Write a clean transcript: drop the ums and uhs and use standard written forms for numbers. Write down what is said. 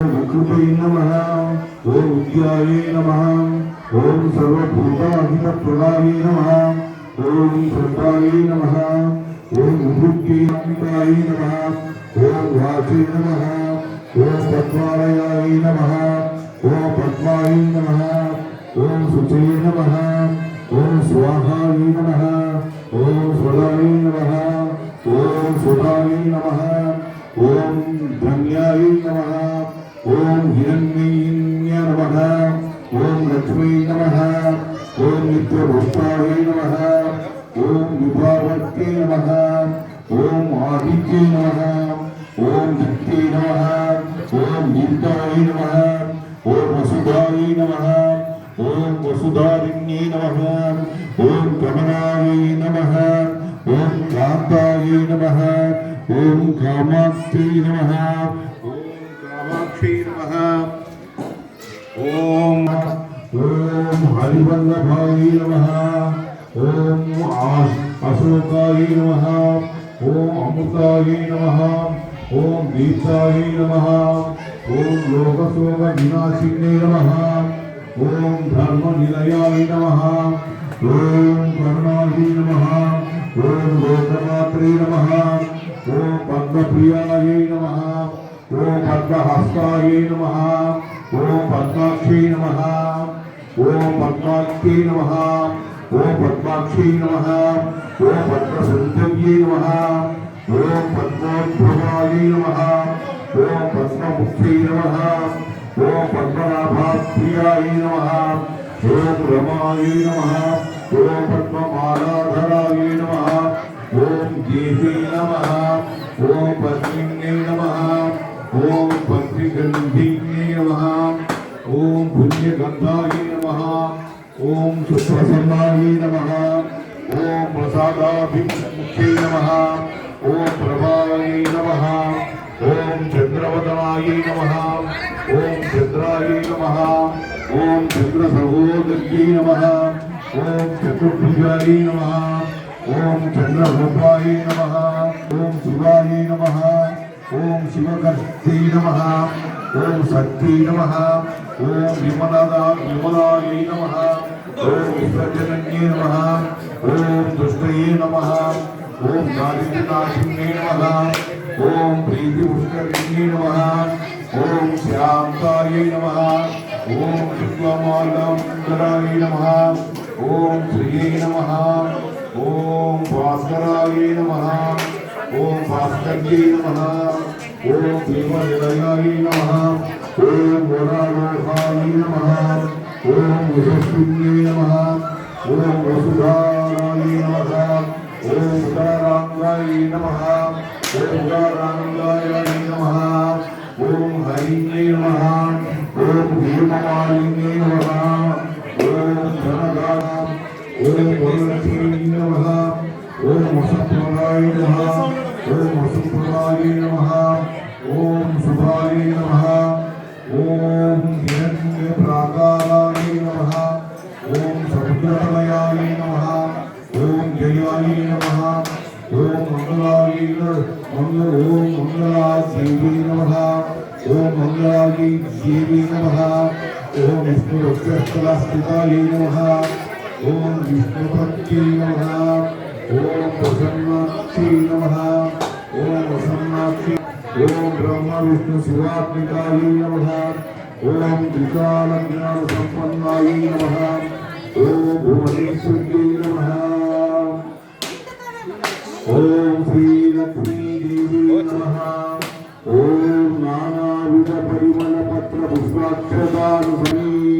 विकृते नमः। ओम विद्याये नमः। ओम सर्वभूताहितप्रदाये नमः। ओम श्रद्धाये नमः। ओम विभुक्तिकाय नमः। ओम वाचे नमः। ओम पद्मालयाय नमः। ओम पद्माय नमः। ओम शुचे नमः। ओम स्वाहाय नमः। ओम स्वदाय नमः। ओम सुधाय नमः। ओम धन्याय नमः। ओम हिरण्मयीन्य नमः। ओम लक्ष्मी नमः। ओम नित्यपुष्पाय नमः। ओम विभावत्ये नमः। ओम आदित्ये नमः। ओम नित्ये नमः। ओम नित्याय नमः। ओम वसुधाय नमः। ओम वसुधारिण्ये नमः। ओम कमलाय नमः। ओम कान्ताय नमः। ओम कामाक्षी नमः। कामाक्षी नमः। ओम हरिवल्लभाय नमः। ओम अशोकाय नमः। ओम अमृताय नमः। ओम दीप्ताय नमः। ओम लोकशोक विनाशिने नमः। ओम धर्मनिलयाय नमः। ओम करुणाय नमः। ओम लोकमात्रे नमः। ओम पद्मप्रियाय नमः। ओम पद्महस्ताय नमः। ओम पद्माक्षी नमः। ओम पद्माक्षी नमः। ओम पद्माक्षी नमः। ओम पद्मसंज्ञे नमः। ओम पद्मोद्भवाय नमः। ओम पद्ममुख्यै नमः। ओम पद्मनाभाप्रियाय नमः। ओम रमाय नमः। ओम पद्ममालाधराय नमः। ओम देवी नमः। ओम पद्मिन्ये नमः। ओम पत्रिगन्धिन्ये नमः। ओम पुण्यगन्धाय नमः। ओम सुप्रसन्नाय नमः। ओम प्रसादाभिमुख्ये नमः। ओम प्रभाय नमः। ओम चंद्रवदनाय नमः। ओम चंद्राय नमः। ओम चंद्रसहोदर्ये नमः। ओम चतुर्भुजाय नमः। ओम चंद्ररूपाय नमः। ओम शिवाय नमः। ओम शिवकर्ते नमः। ओम शक्ति नमः। ओम विमलाय नमः। ओम विसर्जन्ये नमः। ओम दुष्टये नमः। ओम दारिद्र्यनाशिन्ये नमः। ओम प्रीतिपुष्करिण्ये नमः। ओम शान्ताय नमः। ओम शुक्लमालाधराय नमः। ओम श्रिये नमः। ओम भास्कराय नमः। ओम भास्कर्ये नमः। ओम भीमनिलयाय नमः। ओम वरारोहाय नमः। ओम यशस्विन्ये नमः। ओम वसुधाराय नमः। ओम उदारांगाय नमः। ओम उदारांगाय नमः। ओम हरिये नमः। ओम हेममालिन्ये नमः। ओम धनदाय ओम वरलक्ष्मी नमः। ओम वसुप्रदाय नमः। ओम वसुप्रदाय नमः। ओम शुभाय नमः। ओम हिरण्यप्राकाराय नमः। ओम समुद्रतलयाय नमः। ओम जयाय नमः। ओम मंगलादेवी नमः। ओम मंगलादेवी नमः। ओम विष्णुरक्षस्थलास्थिताय नमः। ओम विष्णुपत्यै नमः। ओम प्रसन्नाक्षी नमः। ओम प्रसन्नाक्षी ओम ब्रह्म विष्णु शिवात्मिकाय नमः। ओम त्रिकालज्ञानसम्पन्नाय नमः। ओम भुवनेश्वर्यै नमः। ओम श्रीलक्ष्मीदेवी नमः। ओम नानाविधपरिमलपत्रपुष्पाक्षतानुसरी